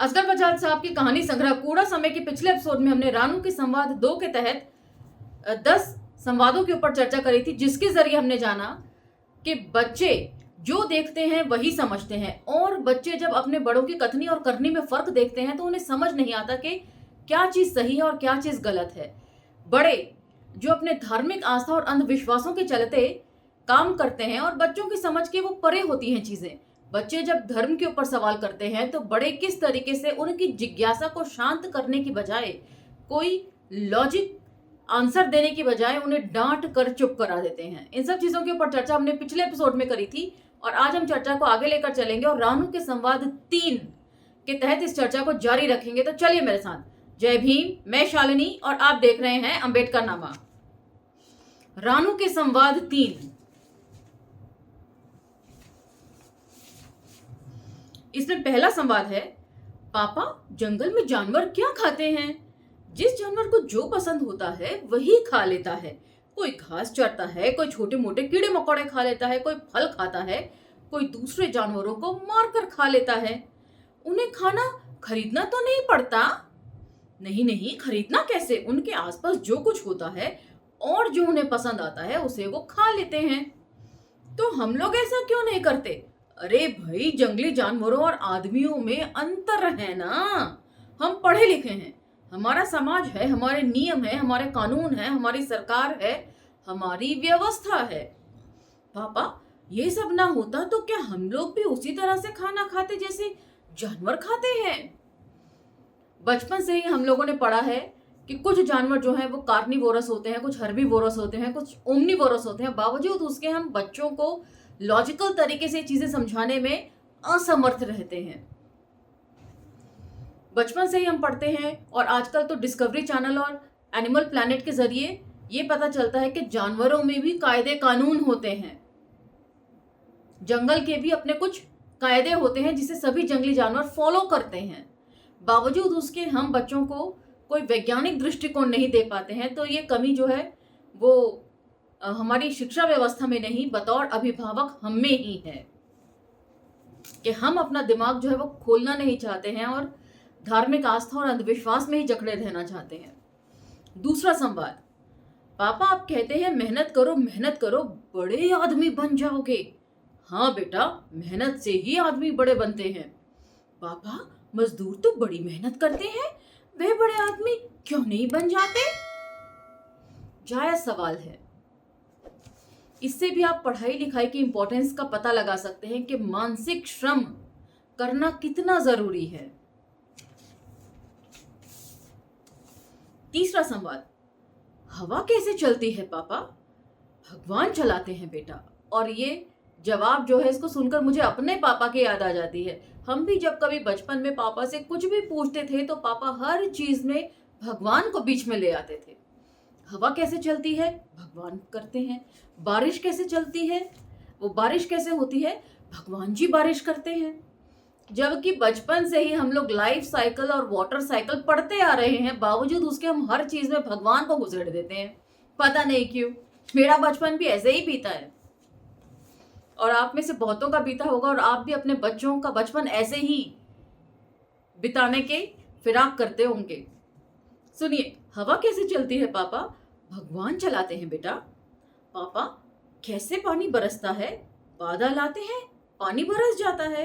असगर बजाज साहब की कहानी संग्रह कूड़ा समय के पिछले एपिसोड में हमने रानू के संवाद 2 के तहत 10 संवादों के ऊपर चर्चा करी थी, जिसके जरिए हमने जाना कि बच्चे जो देखते हैं वही समझते हैं, और बच्चे जब अपने बड़ों की कथनी और करनी में फर्क देखते हैं तो उन्हें समझ नहीं आता कि क्या चीज सही है और क्या चीज गलत है। बड़े जो अपने धार्मिक आस्था और अंधविश्वासों के चलते काम करते हैं और बच्चों की समझ के वो परे होती हैं चीजें। बच्चे जब धर्म के ऊपर सवाल करते हैं तो बड़े किस तरीके से उनकी जिज्ञासा को शांत करने की बजाय, कोई लॉजिक आंसर देने की बजाय उन्हें डांट कर चुप करा देते हैं। इन सब चीजों के ऊपर चर्चा हमने पिछले एपिसोड में करी थी और आज हम चर्चा को आगे लेकर चलेंगे और रानू के संवाद 3 के तहत इस चर्चा को जारी रखेंगे। तो चलिए मेरे साथ। जय भीम, मैं शालिनी और आप देख रहे हैं अंबेडकर नामा। रानू के संवाद 3। इसमें पहला संवाद है, पापा जंगल में जानवर क्या खाते हैं? जिस जानवर को जो पसंद होता है वही खा लेता है। कोई घास चरता है, कोई छोटे मोटे कीड़े मकोड़े खा लेता है, कोई फल खाता है, कोई दूसरे जानवरों को मारकर खा लेता है। उन्हें खाना खरीदना तो नहीं पड़ता? नहीं नहीं, खरीदना कैसे? उनके आसपास जो कुछ होता है और जो उन्हें पसंद आता है उसे वो खा लेते हैं। तो हम लोग ऐसा क्यों नहीं करते? अरे भाई, जंगली जानवरों और आदमियों में अंतर है ना। हम पढ़े लिखे हैं, हमारा समाज है, हमारे नियम है, हमारे कानून है, हमारी सरकार है, हमारी व्यवस्था है। पापा, ये सब ना होता तो क्या हम लोग भी उसी तरह से खाना खाते जैसे जानवर खाते हैं? बचपन से ही हम लोगों ने पढ़ा है कि कुछ जानवर जो हैं वो कार्निवोरस होते हैं, कुछ हर्बीवोरस होते हैं, कुछ ओमनीवोरस होते हैं। बावजूद उसके हम बच्चों को लॉजिकल तरीके से चीजें समझाने में असमर्थ रहते हैं। बचपन से ही हम पढ़ते हैं और आजकल तो डिस्कवरी चैनल और एनिमल प्लैनेट के जरिए ये पता चलता है कि जानवरों में भी कायदे कानून होते हैं। जंगल के भी अपने कुछ कायदे होते हैं जिसे सभी जंगली जानवर फॉलो करते हैं। बावजूद उसके हम बच्चों को कोई वैज्ञानिक दृष्टिकोण नहीं दे पाते हैं। तो ये कमी जो है वो हमारी शिक्षा व्यवस्था में नहीं, बतौर अभिभावक हम में ही है कि हम अपना दिमाग जो है वो खोलना नहीं चाहते हैं और धार्मिक आस्था और अंधविश्वास में ही जकड़े रहना चाहते हैं। दूसरा संवाद, पापा आप कहते हैं मेहनत करो बड़े आदमी बन जाओगे। हाँ बेटा, मेहनत से ही आदमी बड़े बनते हैं। पापा, मजदूर तो बड़ी मेहनत करते हैं, वे बड़े आदमी क्यों नहीं बन जाते? जायज सवाल है। इससे भी आप पढ़ाई लिखाई की इंपॉर्टेंस का पता लगा सकते हैं कि मानसिक श्रम करना कितना जरूरी है। तीसरा संवाद, हवा कैसे चलती है पापा? भगवान चलाते हैं बेटा। और ये जवाब जो है इसको सुनकर मुझे अपने पापा की याद आ जाती है। हम भी जब कभी बचपन में पापा से कुछ भी पूछते थे तो पापा हर चीज में भगवान को बीच में ले आते थे। हवा कैसे चलती है? भगवान करते हैं। बारिश कैसे चलती है, वो बारिश कैसे होती है? भगवान जी बारिश करते हैं। जबकि बचपन से ही हम लोग लाइफ साइकिल और वाटर साइकिल पढ़ते आ रहे हैं, बावजूद उसके हम हर चीज में भगवान को घुसेड़ देते हैं। पता नहीं क्यों। मेरा बचपन भी ऐसे ही बीता है और आप में से बहुतों का बीता होगा और आप भी अपने बच्चों का बचपन ऐसे ही बिताने के फिराक करते होंगे। सुनिए, हवा कैसे चलती है पापा? भगवान चलाते हैं बेटा। पापा, कैसे पानी बरसता है? बादल आते हैं, पानी बरस जाता है।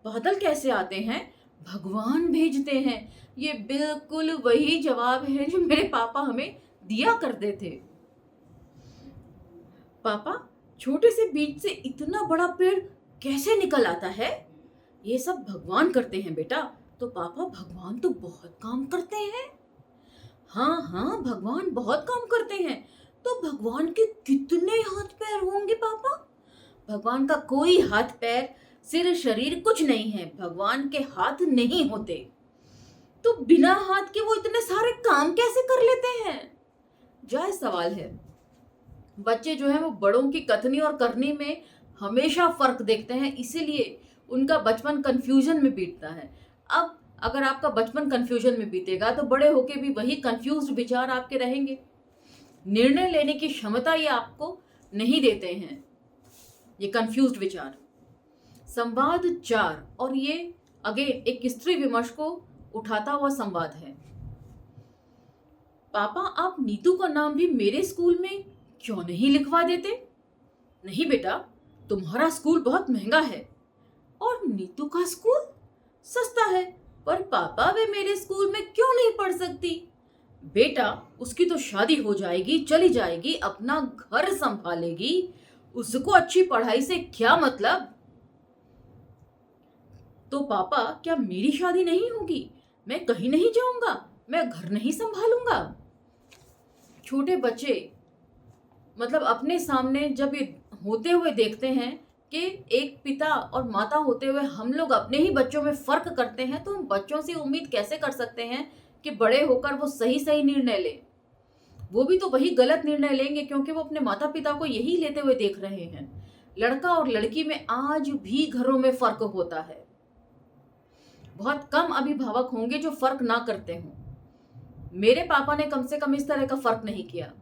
बादल कैसे आते हैं? भगवान भेजते हैं। ये बिल्कुल वही जवाब है जो मेरे पापा हमें दिया करते थे। पापा, छोटे से बीज से इतना बड़ा पेड़ कैसे निकल आता है? ये सब भगवान करते हैं बेटा। तो पापा, भगवान तो बहुत काम करते हैं। हाँ हाँ, भगवान बहुत काम करते हैं। तो भगवान के कितने हाथ पैर होंगे पापा? भगवान का कोई हाथ पैर, सिर, शरीर कुछ नहीं है। भगवान के हाथ नहीं होते। तो बिना हाथ के वो इतने सारे काम कैसे कर लेते हैं? जायज सवाल है। बच्चे जो है वो बड़ों की कथनी और करनी में हमेशा फर्क देखते हैं, इसीलिए उनका बचपन कंफ्यूजन में बीतता है। अब अगर आपका बचपन कंफ्यूजन में बीतेगा तो बड़े होके भी वही कंफ्यूज्ड विचार आपके रहेंगे। निर्णय लेने की क्षमता ये आपको नहीं देते हैं, ये कंफ्यूज्ड विचार। संवाद 4, और ये अगेन एक स्त्री विमर्श को उठाता हुआ संवाद है। पापा, आप नीतू का नाम भी मेरे स्कूल में क्यों नहीं लिखवा देते? नहीं बेटा, तुम्हारा स्कूल बहुत महंगा है और नीतू का स्कूल सस्ता है, पर पापा वे मेरे स्कूल में क्यों नहीं पढ़ सकती? बेटा, उसकी तो शादी हो जाएगी, चली जाएगी, अपना घर संभालेगी, उसको अच्छी पढ़ाई से क्या मतलब? तो पापा, क्या मेरी शादी नहीं होगी? मैं कहीं नहीं जाऊंगा, मैं घर नहीं संभालूंगा। छोटे बच्चे मतलब अपने सामने जब ये होते हुए देखते हैं कि एक पिता और माता होते हुए हम लोग अपने ही बच्चों में फर्क करते हैं, तो हम बच्चों से उम्मीद कैसे कर सकते हैं कि बड़े होकर वो सही सही निर्णय ले? वो भी तो वही गलत निर्णय लेंगे, क्योंकि वो अपने माता पिता को यही लेते हुए देख रहे हैं। लड़का और लड़की में आज भी घरों में फर्क होता है। बहुत कम अभिभावक होंगे जो फर्क ना करते हों। मेरे पापा ने कम से कम इस तरह का फर्क नहीं किया,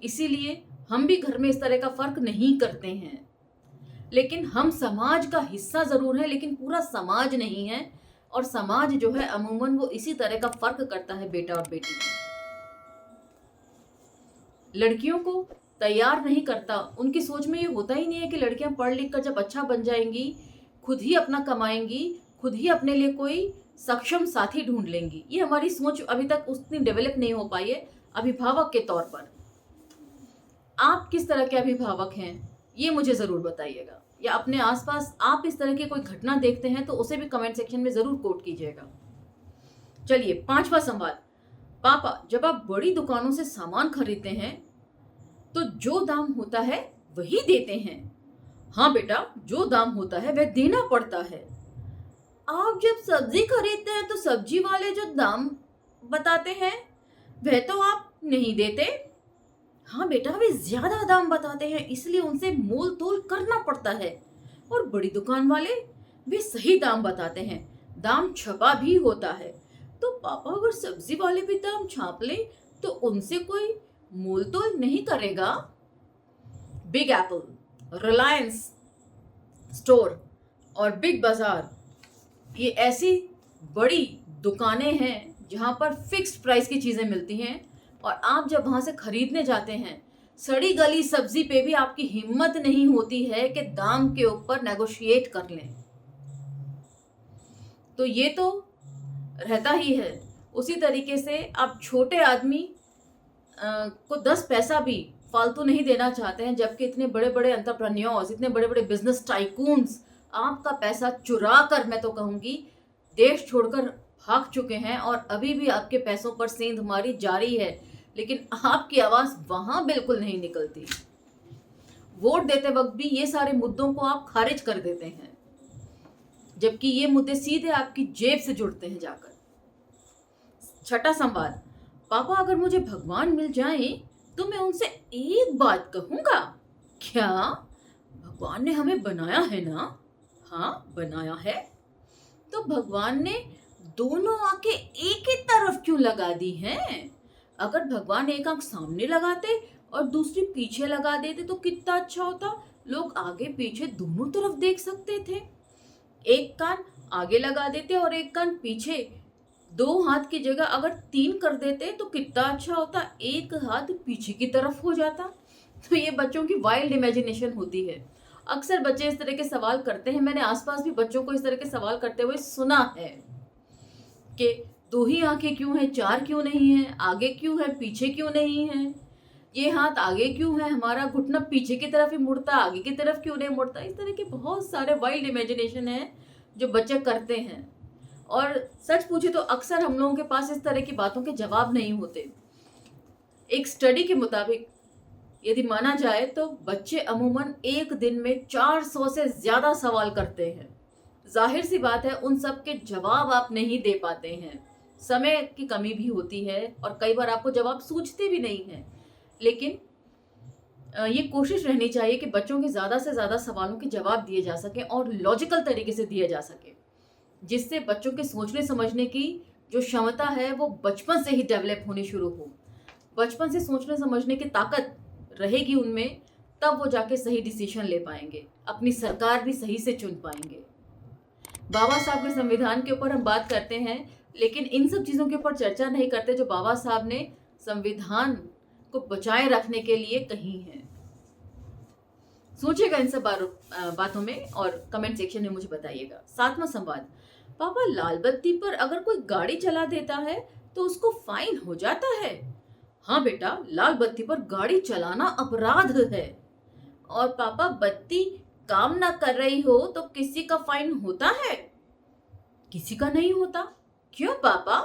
इसीलिए हम भी घर में इस तरह का फर्क नहीं करते हैं। लेकिन हम समाज का हिस्सा जरूर है, लेकिन पूरा समाज नहीं है। और समाज जो है अमूमन वो इसी तरह का फर्क करता है बेटा और बेटी में। लड़कियों को तैयार नहीं करता, उनकी सोच में ये होता ही नहीं है कि लड़कियां पढ़ लिख कर जब अच्छा बन जाएंगी, खुद ही अपना कमाएंगी, खुद ही अपने लिए कोई सक्षम साथी ढूंढ लेंगी। ये हमारी सोच अभी तक उतनी डेवलप नहीं हो पाई है अभिभावक के तौर पर। आप किस तरह के अभिभावक हैं ये मुझे ज़रूर बताइएगा, या अपने आसपास आप इस तरह की कोई घटना देखते हैं तो उसे भी कमेंट सेक्शन में ज़रूर कोट कीजिएगा। चलिए, 5वां संवाद। पापा, जब आप बड़ी दुकानों से सामान खरीदते हैं तो जो दाम होता है वही देते हैं? हाँ बेटा, जो दाम होता है वह देना पड़ता है। आप जब सब्जी खरीदते हैं तो सब्जी वाले जो दाम बताते हैं वह तो आप नहीं देते? हाँ बेटा, वे ज्यादा दाम बताते हैं, इसलिए उनसे मोल तोल करना पड़ता है। और बड़ी दुकान वाले वे सही दाम बताते हैं, दाम छपा भी होता है। तो पापा, अगर सब्जी वाले भी दाम छाप ले तो उनसे कोई मोल तोल नहीं करेगा? बिग एप्पल, रिलायंस स्टोर और बिग बाजार, ये ऐसी बड़ी दुकानें हैं जहां पर फिक्स्ड प्राइस की चीजें मिलती हैं। और आप जब वहां से खरीदने जाते हैं, सड़ी गली सब्जी पे भी आपकी हिम्मत नहीं होती है कि दाम के ऊपर नेगोशिएट कर लें। तो ये तो रहता ही है। उसी तरीके से आप छोटे आदमी को 10 पैसा भी फालतू नहीं देना चाहते हैं, जबकि इतने बड़े बड़े एंटरप्रेन्योर्स, इतने बड़े बड़े बिजनेस टाइकून्स आपका पैसा चुरा कर, मैं तो कहूंगी, देश छोड़कर भाग चुके हैं और अभी भी आपके पैसों पर सेंधमारी जारी है। लेकिन आपकी आवाज वहां बिल्कुल नहीं निकलती। वोट देते वक्त भी ये सारे मुद्दों को आप खारिज कर देते हैं, जबकि ये मुद्दे सीधे आपकी जेब से जुड़ते हैं जाकर। 6वां संवाद। पापा, अगर मुझे भगवान मिल जाए तो मैं उनसे एक बात कहूंगा। क्या? भगवान ने हमें बनाया है ना? हाँ, बनाया है। तो भगवान ने दोनों आंखें एक ही तरफ क्यों लगा दी हैं? अगर भगवान एक आंख सामने लगाते और दूसरी पीछे लगा देते तो कितना अच्छा होता। लोग आगे पीछे दोनों तरफ देख सकते थे। एक कान आगे लगा देते और एक कान पीछे। 2 हाथ की जगह अगर 3 कर देते तो कितना अच्छा होता, एक हाथ पीछे की तरफ हो जाता। तो ये बच्चों की वाइल्ड इमेजिनेशन होती है। अक्सर बच्चे इस तरह के सवाल करते हैं। मैंने आसपास भी बच्चों को इस तरह के सवाल करते हुए सुना है कि 2 ही आंखें क्यों हैं, 4 क्यों नहीं है, आगे क्यों है, पीछे क्यों नहीं है, ये हाथ आगे क्यों है, हमारा घुटना पीछे की तरफ ही मुड़ता, आगे की तरफ क्यों नहीं मुड़ता। इस तरह के बहुत सारे वाइल्ड इमेजिनेशन है जो बच्चे करते हैं। और सच पूछे तो अक्सर हम लोगों के पास इस तरह की बातों के जवाब नहीं होते। एक स्टडी के मुताबिक यदि माना जाए तो बच्चे अमूमन एक दिन में 400 से ज्यादा सवाल करते हैं। जाहिर सी बात है, उन सब के जवाब आप नहीं दे पाते हैं, समय की कमी भी होती है और कई बार आपको जवाब सूझते भी नहीं हैं। लेकिन ये कोशिश रहनी चाहिए कि बच्चों के ज़्यादा से ज़्यादा सवालों के जवाब दिए जा सकें और लॉजिकल तरीके से दिए जा सके, जिससे बच्चों के सोचने समझने की जो क्षमता है वो बचपन से ही डेवलप होनी शुरू हो। बचपन से सोचने समझने की ताकत रहेगी उनमें, तब वो जाके सही डिसीजन ले पाएंगे, अपनी सरकार भी सही से चुन पाएंगे। बाबा साहब के संविधान के ऊपर हम बात करते हैं, लेकिन इन सब चीज़ों के ऊपर चर्चा नहीं करते जो बाबा साहब ने संविधान को बचाए रखने के लिए कही है। सोचिएगा इन सब बातों में और कमेंट सेक्शन में मुझे बताइएगा। 7वां संवाद, पापा लाल बत्ती पर अगर कोई गाड़ी चला देता है तो उसको फाइन हो जाता है? हाँ बेटा, लाल बत्ती पर गाड़ी चलाना अपराध है। और पापा बत्ती काम ना कर रही हो तो किसी का फाइन होता है? किसी का नहीं होता। क्यों पापा?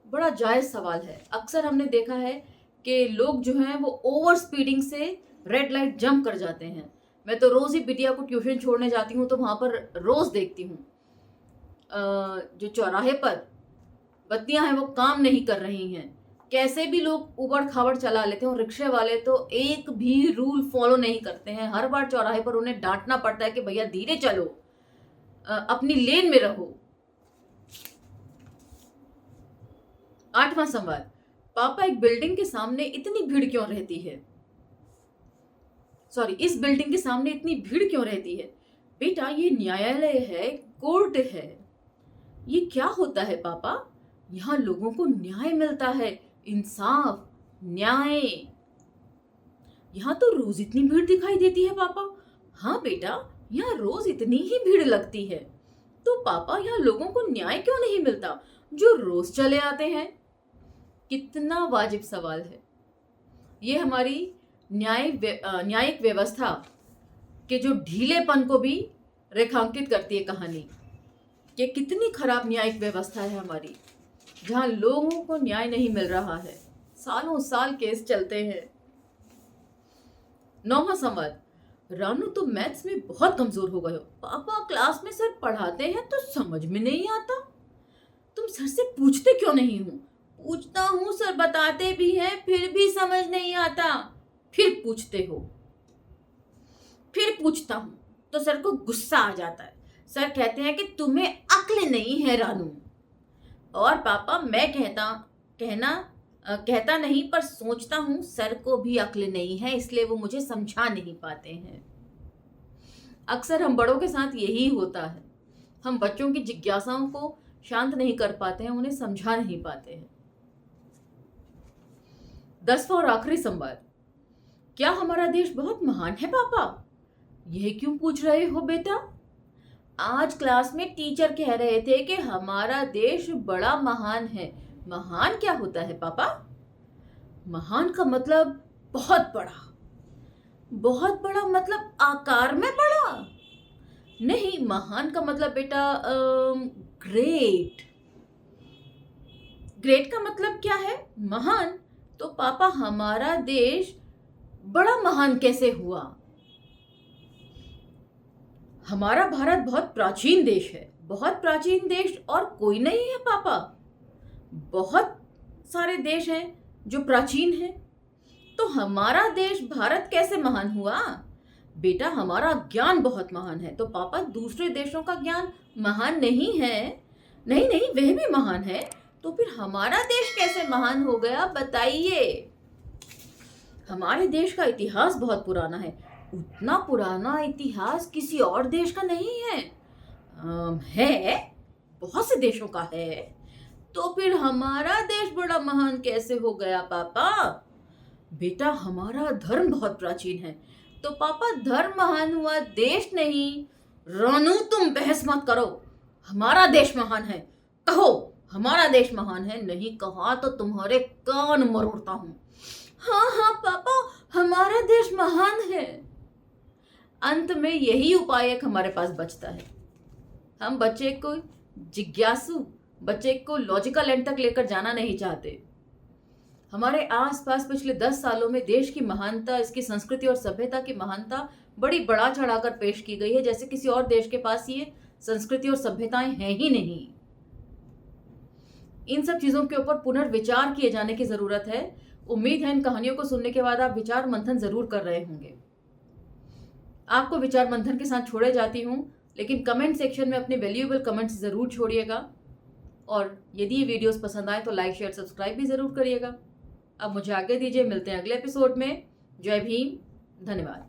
बड़ा जायज सवाल है। अक्सर हमने देखा है कि लोग जो हैं वो ओवर स्पीडिंग से रेड लाइट जंप कर जाते हैं। मैं तो रोज ही बिटिया को ट्यूशन छोड़ने जाती हूँ तो वहां पर रोज देखती हूँ जो चौराहे पर बत्तियां हैं वो काम नहीं कर रही हैं। कैसे भी लोग उबड़ खाबड़ चला लेते हैं और रिक्शे वाले तो एक भी रूल फॉलो नहीं करते हैं। हर बार चौराहे पर उन्हें डांटना पड़ता है कि भैया धीरे चलो, अपनी लेन में रहो। 8वां संवाद, पापा एक बिल्डिंग के सामने इतनी भीड़ क्यों रहती है? इस बिल्डिंग के सामने इतनी भीड़ क्यों रहती है? बेटा ये न्यायालय है, कोर्ट है। ये क्या होता है पापा? यहाँ लोगों को न्याय मिलता है, इंसाफ, न्याय। यहाँ तो रोज इतनी भीड़ दिखाई देती है पापा। हाँ बेटा, यहाँ रोज इतनी ही भीड़ लगती है। तो पापा यहाँ लोगों को न्याय क्यों नहीं मिलता जो रोज चले आते हैं? कितना वाजिब सवाल है। ये हमारी न्यायिक व्यवस्था के जो ढीलेपन को भी रेखांकित करती है कहानी कि कितनी खराब न्यायिक व्यवस्था है हमारी, जहां लोगों को न्याय नहीं मिल रहा है। सालों साल केस चलते हैं। 9वां संवाद, रानू तुम तो मैथ्स में बहुत कमजोर हो गए हो। पापा क्लास में सर पढ़ाते हैं तो समझ में नहीं आता। तुम सर से पूछते क्यों नहीं हो? पूछता हूँ, सर बताते भी हैं, फिर भी समझ नहीं आता। फिर पूछते हो। फिर पूछता हूं तो सर को गुस्सा आ जाता है। सर कहते हैं कि तुम्हें अक्ल नहीं है रानू। और पापा मैं कहता नहीं पर सोचता हूं सर को भी अक्ल नहीं है, इसलिए वो मुझे समझा नहीं पाते हैं। अक्सर हम बड़ों के साथ यही होता है। हम बच्चों की जिज्ञासाओं को शांत नहीं कर पाते हैं, उन्हें समझा नहीं पाते हैं। 10वां और आखिरी संवाद, क्या हमारा देश बहुत महान है पापा? यह क्यों पूछ रहे हो बेटा? आज क्लास में टीचर कह रहे थे कि हमारा देश बड़ा महान है। महान क्या होता है पापा? महान का मतलब बहुत बड़ा। बहुत बड़ा मतलब आकार में बड़ा नहीं। महान का मतलब बेटा ग्रेट। ग्रेट का मतलब क्या है? महान। तो पापा हमारा देश बड़ा महान कैसे हुआ? हमारा भारत बहुत प्राचीन देश है। बहुत प्राचीन देश और कोई नहीं है पापा। बहुत सारे देश हैं जो प्राचीन हैं। तो हमारा देश भारत कैसे महान हुआ? बेटा हमारा ज्ञान बहुत महान है। तो पापा दूसरे देशों का ज्ञान महान नहीं है? नहीं नहीं, वह भी महान है। तो फिर हमारा देश कैसे महान हो गया बताइए। हमारे देश का इतिहास बहुत पुराना है। उतना पुराना इतिहास किसी और देश का नहीं है। है, बहुत से देशों का है। तो फिर हमारा देश बड़ा महान कैसे हो गया पापा? बेटा हमारा धर्म बहुत प्राचीन है। तो पापा धर्म महान हुआ, देश नहीं। रानू तुम बहस मत करो। हमारा देश महान है। कहो हमारा देश महान है। नहीं कहा तो तुम्हारे कान मरोड़ता हूं। हाँ हाँ पापा, हमारा देश महान है। अंत में यही उपाय एक हमारे पास बचता है। हम बच्चे को जिज्ञासु, बच्चे को लॉजिकल एंड तक लेकर जाना नहीं चाहते। हमारे आसपास पिछले 10 सालों में देश की महानता, इसकी संस्कृति और सभ्यता की महानता बड़ी बढ़ा चढ़ाकर पेश की गई है, जैसे किसी और देश के पास ये संस्कृति और सभ्यताएं हैं ही नहीं। इन सब चीजों के ऊपर पुनर्विचार किए जाने की जरूरत है। उम्मीद है इन कहानियों को सुनने के बाद आप विचार मंथन जरूर कर रहे होंगे। आपको विचार मंथन के साथ छोड़े जाती हूँ, लेकिन कमेंट सेक्शन में अपने वैल्यूएबल कमेंट्स जरूर छोड़िएगा। और यदि ये वीडियोस पसंद आए तो लाइक शेयर सब्सक्राइब भी जरूर करिएगा। अब मुझे आगे दीजिए, मिलते हैं अगले एपिसोड में। जय भीम, धन्यवाद।